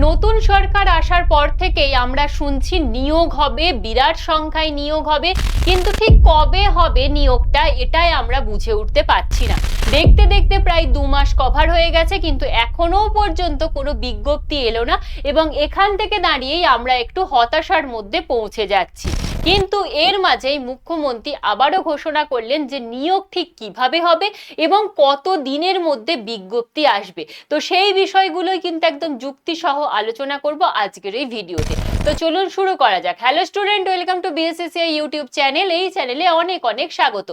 নতুন সরকার আসার পর থেকেই আমরা শুনছি নিয়োগ হবে, বিরাট সংখ্যায় নিয়োগ হবে, কিন্তু ঠিক কবে হবে নিয়োগটা এটাই আমরা বুঝে উঠতে পারছি না। দেখতে দেখতে প্রায় 2 মাস কভার হয়ে গেছে, কিন্তু এখনো পর্যন্ত কোনো বিজ্ঞপ্তি এলো না এবং এখান থেকে দাঁড়িয়েই আমরা একটু হতাশার মধ্যে পৌঁছে যাচ্ছি। কিন্তু এর মাঝেই মুখ্যমন্ত্রী আবারও ঘোষণা করলেন যে নিয়োগ ঠিক কিভাবে হবে এবং কত দিনের মধ্যে বিজ্ঞপ্তি আসবে। তো সেই বিষয়গুলোই কিন্তু একদম যুক্তিসহ আলোচনা করব আজকের এই ভিডিওতে। তো চলুন শুরু করা যাক। Hello student, welcome to BSCCI YouTube channel. এই চ্যানেলে অনেক অনেক স্বাগত।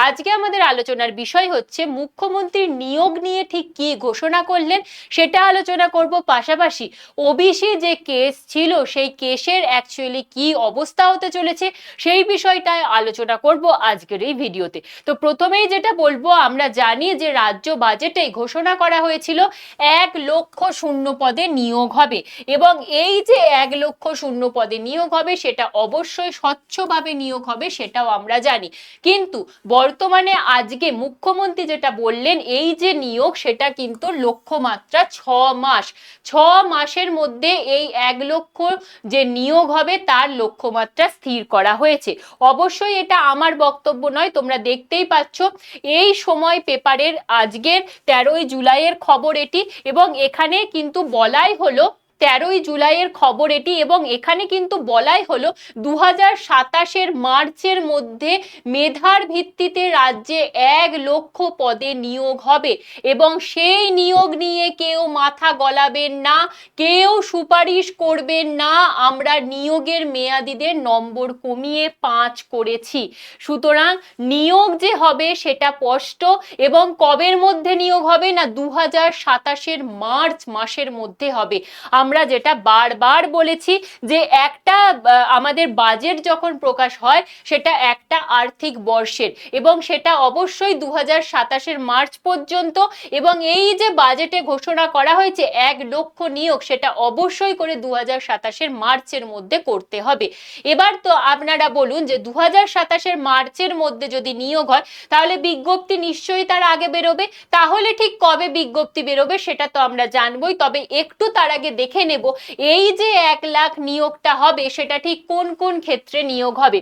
আজকে আমাদের আলোচনার বিষয় হচ্ছে মুখ্যমন্ত্রীর নিয়োগ নিয়ে ঠিক কি ঘোষণা করলেন সেটা আলোচনা করব। পাশাপাশি ওবিসি যে কেস ছিল সেই কেসের অ্যাকচুয়ালি কি অবস্থা হতে চলেছে সেই বিষয়টায় আলোচনা করব আজকের এই ভিডিওতে। তো প্রথমেই যেটা বলবো, আমরা জানি যে রাজ্য বাজেটে ঘোষণা করা হয়েছিল 1 লক্ষ শূন্য পদে নিয়োগ হবে এবং এই যে 1 লক্ষ শূন্য পদে নিয়োগ হবে সেটা অবশ্যই স্বচ্ছভাবে নিয়োগ হবে, সেটাও আমরা জানি। কিন্তু বর্তমানে আজকে মুখ্যমন্ত্রী যেটা বললেন, এই যে নিয়োগ সেটা কিন্তু লক্ষ্যমাত্রা 6 মাস। 6 মাসের মধ্যে এই 1 লক্ষ যে নিয়োগ হবে তার লক্ষ্যমাত্রা স্থির করা হয়েছে। অবশ্যই এটা আমার বক্তব্য নয়, তোমরা দেখতেই পাচ্ছ এই সময় পেপারের আজকের 13ই জুলাইয়ের খবর এটি, এবং এখানে কিন্তু বলাই হলো 13ই জুলাইয়ের খবর এটি, এবং এখানে কিন্তু বলাই হলো 2027 মার্চের মধ্যে মেধার ভিত্তিতে রাজ্যে 1 লক্ষ পদে নিয়োগ হবে এবং সেই নিয়োগ নিয়ে কেউ মাথা গলাবেন না, কেউ সুপারিশ করবেন না। আমরা নিয়োগের মেয়াদিদের নম্বর কমিয়ে 5 করেছি। সুতরাং নিয়োগ যে হবে সেটা স্পষ্ট, এবং কবের মধ্যে নিয়োগ হবে না, 2027 মার্চ মাসের মধ্যে হবে। আমরা যেটা বারবার বলেছি যে একটা আমাদের বাজেট যখন প্রকাশ হয় সেটা একটা আর্থিক বর্ষের, এবং সেটা অবশ্যই 2027 মার্চ পর্যন্ত, এবং এই যে বাজেটে ঘোষণা করা হয়েছে 1 লক্ষ নিয়োগ সেটা অবশ্যই করে 2027 মার্চের মধ্যে করতে হবে। এবার তো আপনারা বলুন যে 2027 মার্চের মধ্যে যদি নিয়োগ হয় তাহলে বিজ্ঞপ্তি নিশ্চয়ই তার আগে বেরোবে। তাহলে ঠিক কবে বিজ্ঞপ্তি বেরোবে সেটা তো আমরা জানবই, তবে একটু তার আগে দেখে নেব এই যে 1 লাখ নিয়োগটা হবে সেটা ঠিক কোন কোন ক্ষেত্রে নিয়োগ হবে।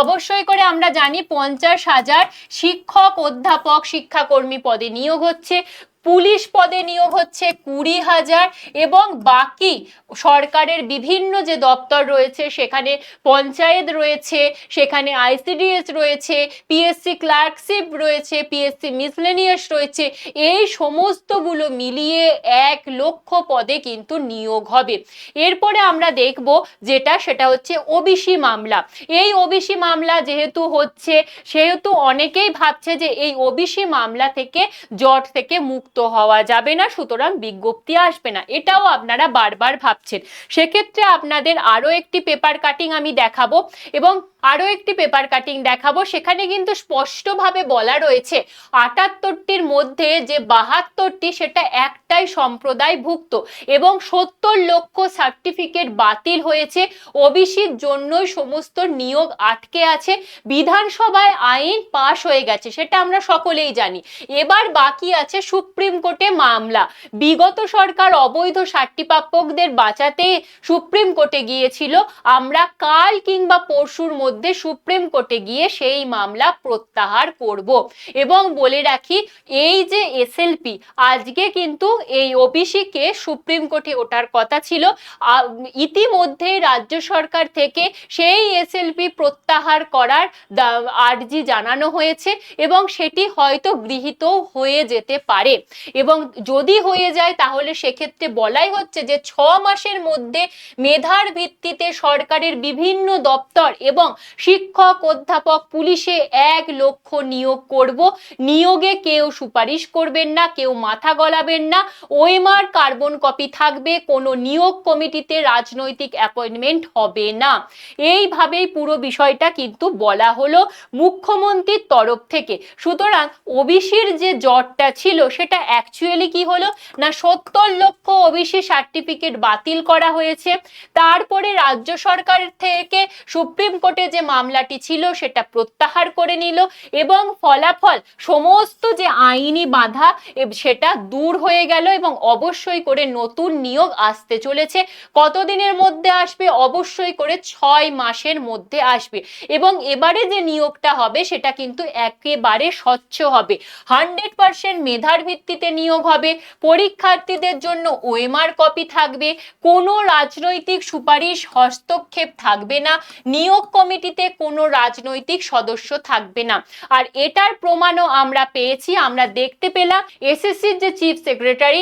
অবশ্যই করে আমরা জানি 50,000 শিক্ষক, অধ্যাপক, শিক্ষাকর্মী পদে নিয়োগ হচ্ছে, পুলিশ পদে নিয়োগ হচ্ছে 20,000, এবং বাকি সরকারের বিভিন্ন যে দপ্তর রয়েছে সেখানে পঞ্চায়েত রয়েছে, সেখানে আইসিডিএস রয়েছে, পিএসসি ক্লার্কশিপ রয়েছে, পিএসসি মিসলেনিয়াস রয়েছে, এই সমস্তগুলো মিলিয়ে 1 লক্ষ পদে কিন্তু নিয়োগ হবে। এরপরে আমরা দেখব সেটা হচ্ছে ওবিসি মামলা। এই ওবিসি মামলা যেহেতু হচ্ছে সেহেতু অনেকেই ভাবছে যে এই ওবিসি মামলা থেকে জট থেকে মুক্ত হওয়া যাবে না, সুতরাং বিজ্ঞপ্তি আসবে না, এটাও আপনারা বারবার ভাবছেন। সেক্ষেত্রে আপনাদের আরো একটি পেপার কাটিং আমি দেখাবো, এবং আরো একটি পেপার কাটিং দেখাবো। সেখানে কিন্তু স্পষ্টভাবে বলা রয়েছে 78টির মধ্যে যে 72টি সেটা একটাই সম্প্রদায়ভুক্ত, এবং 70 লক্ষ সার্টিফিকেট বাতিল হয়েছে। ওবিসির জন্যই সমস্ত নিয়োগ আটকে আছে। বিধানসভায় আইন পাশ হয়ে গেছে, সেটা আমরা সকলেই জানি। এবার বাকি আছে সুপ্রিম কোর্টে মামলা। বিগত সরকার অবৈধ সার্টিপ্রাপকদের বাঁচাতে সুপ্রিম কোর্টে গিয়েছিল। আমরা কাল কিংবা পরশুর মধ্যে সুপ্রিম কোর্টে গিয়ে সেই মামলা প্রত্যাহার করব। এবং বলে রাখি, এই যে এসএলপি আজকে কিন্তু এই ওবিসি কে সুপ্রিম কোর্টে ওঠার কথা ছিল, ইতিমধ্যে রাজ্য সরকার থেকে সেই এসএলপি প্রত্যাহার করার আর্জি জানানো হয়েছে, এবং সেটি হয়তো গৃহীত হয়ে যেতে পারে। এবং যদি হয়ে যায় তাহলে সেক্ষেত্রে বলাই হচ্ছে যে 6 মাসের মধ্যে মেধার ভিত্তিতে সরকারের বিভিন্ন দপ্তর এবং শিক্ষক, অধ্যাপক, পুলিশে 1 লক্ষ নিয়োগ করব। নিয়োগে কেউ সুপারিশ করবেন না, কেউ মাথা গলাবেন না, ওএমআর কার্বন কপি থাকবে, কোনো নিয়োগ কমিটিতে রাজনৈতিক অ্যাপয়েন্টমেন্ট হবে না। এইভাবেই পুরো বিষয়টা কিন্তু বলা হলো মুখ্যমন্ত্রীর তরফ থেকে। সুতরাং ওবিসির যে জটটা ছিল সেটা অ্যাকচুয়ালি কি হলো না, 70 লক্ষ ওবিসি সার্টিফিকেট বাতিল করা হয়েছে। তারপরে রাজ্য সরকার থেকে সুপ্রিম কোর্টে যে মামলাটি ছিল সেটা প্রত্যাহার করে নিল এবং ফলাফল সমস্ত যে আইনি বাধা সেটা দূর হয়ে গেল এবং অবশ্যই করে নতুন নিয়োগ আসতে চলেছে। কতদিনের মধ্যে আসবে? অবশ্যই করে 6 মাসের মধ্যে আসবে এবং এবারে যে নিয়োগটা হবে সেটা কিন্তু একেবারে স্বচ্ছ হবে। 100% মেধার ভিত্তিতে নিয়োগ হবে। পরীক্ষার্থীদের জন্য ওএমআর কপি থাকবে। কোনো রাজনৈতিক সুপারিশ হস্তক্ষেপ থাকবে না। নিয়োগ কমিটিতে কোনো রাজনৈতিক সদস্য থাকবে না। আর এটার প্রমাণও আমরা পেয়েছি, আমরা দেখতে পেলাম এসএসসির যে চিফ সেক্রেটারি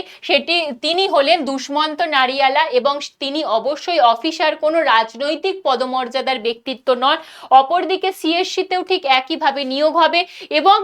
তিনি হলেন দুষ্মন্ত নারিয়ালা এবং তিনি অবশ্যই অফিসার, কোনো রাজনৈতিক পদমর্যাদার ব্যক্তিত্ব নন। অপরদিকে সিএসসিতেও ঠিক একইভাবে নিয়োগ হবে এবং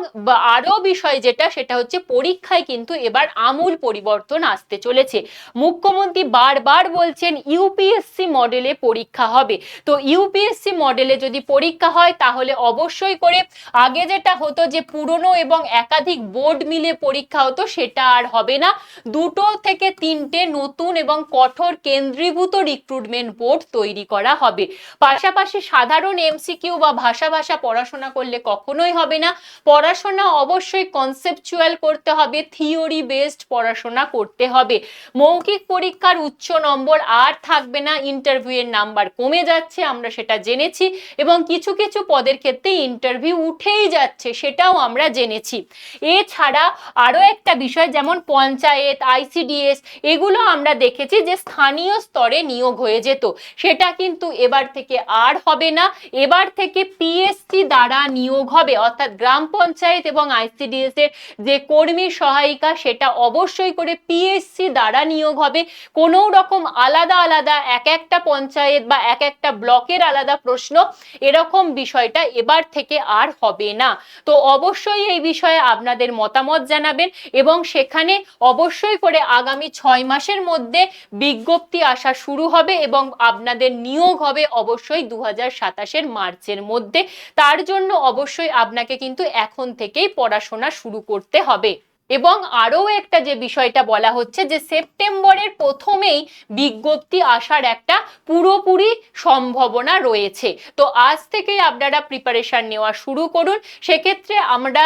আরো বিষয় যেটা সেটা হচ্ছে পরীক্ষায় কিন্তু এবার আমূল পরিবর্তন আসতে চলেছে। মুখ্যমন্ত্রী বারবার বলছেন ইউপিএসসি মডেলে পরীক্ষা হবে। তো ইউপিএসসি মডেলে যদি পরীক্ষা হয় তাহলে অবশ্যই করে আগে যেটা হতো যে পুরনো এবং একাধিক বোর্ড মিলে পরীক্ষা হতো সেটা আর হবে না। 2 থেকে 3টে নতুন এবং কঠোর কেন্দ্রীভূত রিক্রুটমেন্ট বোর্ড তৈরি করা হবে। পাশাপাশি সাধারণ এমসিকিউ বা ভাষা পড়াশোনা করলে কখনোই হবে না। পড়াশোনা অবশ্যই কনসেপচুয়াল করতে হবে, থিওরি বেসড পড়াশোনা করতে হবে। মৌখিক পরীক্ষার উচ্চ নম্বর আর থাকবে না, ইন্টারভিউ এর নাম্বার কমে যাচ্ছে, আমরা সেটা জেনেছি এবং কিছু কিছু পদের ক্ষেত্রে ইন্টারভিউ উঠেই যাচ্ছে, সেটাও আমরা জেনেছি। এছাড়া আরো একটা বিষয় যেমন পঞ্চায়েত, আইসিডিএস, এগুলো আমরা দেখেছি যে স্থানীয় স্তরে নিয়োগ হয়ে যেত, সেটা কিন্তু এবার থেকে আর হবে না। এবার থেকে পিএসসি দ্বারা নিয়োগ হবে, অর্থাৎ গ্রাম পঞ্চায়েত এবং আইসিডিএস এর যে কর্মী সহায়িকা সেটা অবশ্যই করে পিএসসি দ্বারা নিয়োগ হবে। কোনো রকম আলাদা আলাদা এক একটা পঞ্চায়েত বা এক একটা ব্লকের আলাদা প্রশ্ন, এরকম বিষয়টা এবার থেকে আর হবে না। তো অবশ্যই এই বিষয়ে আপনাদের মতামত জানাবেন এবং সেখানে অবশ্যই করে আগামী 6 মাসের মধ্যে বিজ্ঞপ্তি আসা শুরু হবে এবং আপনাদের নিয়োগ হবে অবশ্যই 2027 মার্চের মধ্যে। তার জন্য অবশ্যই আপনাকে কিন্তু এখন থেকেই পড়াশোনা শুরু করতে হবে। এবং আরো একটা যে বিষয়টা বলা হচ্ছে যে সেপ্টেম্বরের প্রথমেই বিজ্ঞপ্তি আসার একটা পুরোপুরি সম্ভাবনা রয়েছে। তো আজ থেকেই আপনারা প্রিপারেশন নেওয়া শুরু করুন। সেক্ষেত্রে আমরা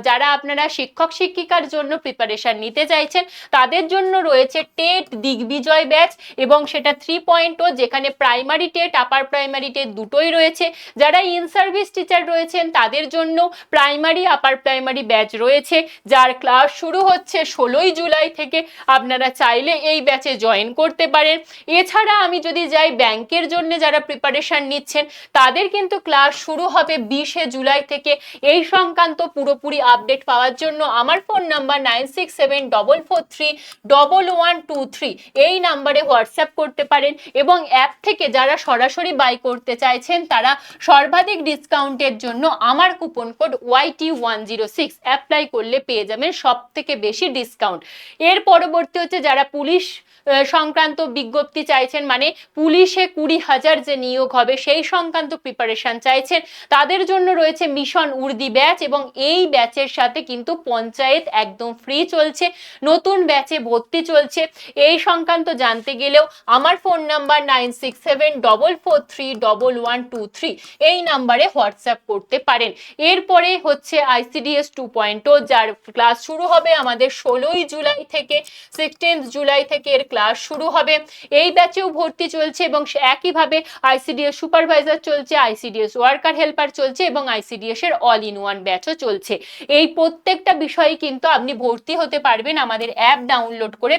যারা আপনারা শিক্ষক শিক্ষিকার জন্য প্রিপারেশন নিতে চাইছেন তাদের জন্য রয়েছে টেট দিগ্বিজয় ব্যাচ এবং সেটা 3.0, যেখানে primary TET, upper primary TET দুটোই রয়েছে। যারা ইন সার্ভিস টিচার রয়েছেন তাদের জন্য প্রাইমারি আপার প্রাইমারি ব্যাচ রয়েছে, যার ক্লাস শুরু হচ্ছে 16 জুলাই থেকে। আপনারা চাইলে এই ব্যাচে জয়েন করতে পারেন। এছাড়া আমি যদি যাই ব্যাংকের জন্য যারা প্রিপারেশন নিচ্ছেন তাদের কিন্তু ক্লাস শুরু হবে 20 জুলাই থেকে। এই সংক্রান্ত পুরোপুরি আপডেট পাওয়ার জন্য আমার ফোন নাম্বার 9674431123 এই নাম্বারে হোয়াটসঅ্যাপ করতে পারেন এবং অ্যাপ থেকে যারা সরাসরি বাই করতে চাইছেন তারা সর্বাধিক ডিসকাউন্টের জন্য আমার কুপন কোড YT106 অ্যাপ্লাই করলে পেয়ে যাবেন সব থেকে বেশি ডিসকাউন্ট। এর পরবর্তী হচ্ছে যারা পুলিশ সংক্রান্ত বিজ্ঞপ্তি চাইছেন, মানে পুলিশে 20,000 যে নিয়োগ হবে সেই সংক্রান্ত প্রিপারেশন চাইছেন, তাদের জন্য রয়েছে মিশন উর্দি ব্যাচ এবং এই ব্যাচের সাথে কিন্তু পঞ্চায়েত একদম ফ্রি চলছে, নতুন ব্যাচে ভর্তি চলছে। এই সংক্রান্ত জানতে গেলেও আমার ফোন নাম্বার 9674431123 এই নাম্বারে হোয়াটসঅ্যাপ করতে পারেন। এরপরে হচ্ছে আইসিডিএস 2.0, যার ক্লাস শুরু হবে আমাদের 16 জুলাই থেকে, 16 জুলাই থেকে এর ক্লাস শুরু হবে। এই ব্যাচেও ভর্তি চলছে এবং একইভাবে আইসিডিএস সুপারভাইজার চলছে, আইসিডিএস ওয়ার্কার হেল্পার চলছে এবং আইসিডিএস এর অল ইন ওয়ান ব্যাচও চলছে। এই প্রত্যেকটা বিষয়ে কিন্তু আপনি ভর্তি হতে পারবেন আমাদের অ্যাপ ডাউনলোড করে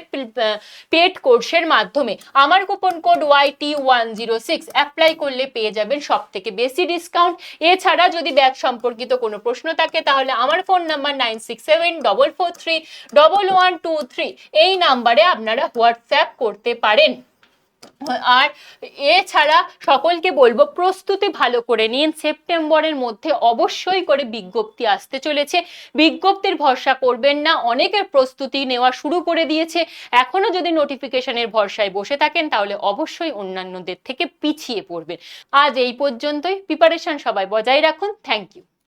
পেড কোর্সের মাধ্যমে। আমার কুপন কোড YT106 অ্যাপ্লাই করলে পেয়ে যাবেন সব থেকে বেশি ডিসকাউন্ট। এছাড়া যদি ব্যাচ সম্পর্কিত কোনো প্রশ্ন থাকে তাহলে আমার ফোন নাম্বার 9674431123 এই নাম্বারে আপনারা হোয়াটসঅ্যাপ করতে পারেন। আর এছাড়া সকলকে বলবো প্রস্তুতি ভালো করে নিন, সেপ্টেম্বরের মধ্যে অবশ্যই করে বিজ্ঞপ্তি আসতে চলেছে। বিজ্ঞপ্তির ভরসা করবেন না, অনেকের প্রস্তুতি নেওয়া শুরু করে দিয়েছে। এখনো যদি নোটিফিকেশনের ভরসায় বসে থাকেন তাহলে অবশ্যই অন্যান্যদের থেকে পিছিয়ে পড়বেন। আজ এই পর্যন্তই। প্রিপারেশন সবাই বজায় রাখুন। Thank you.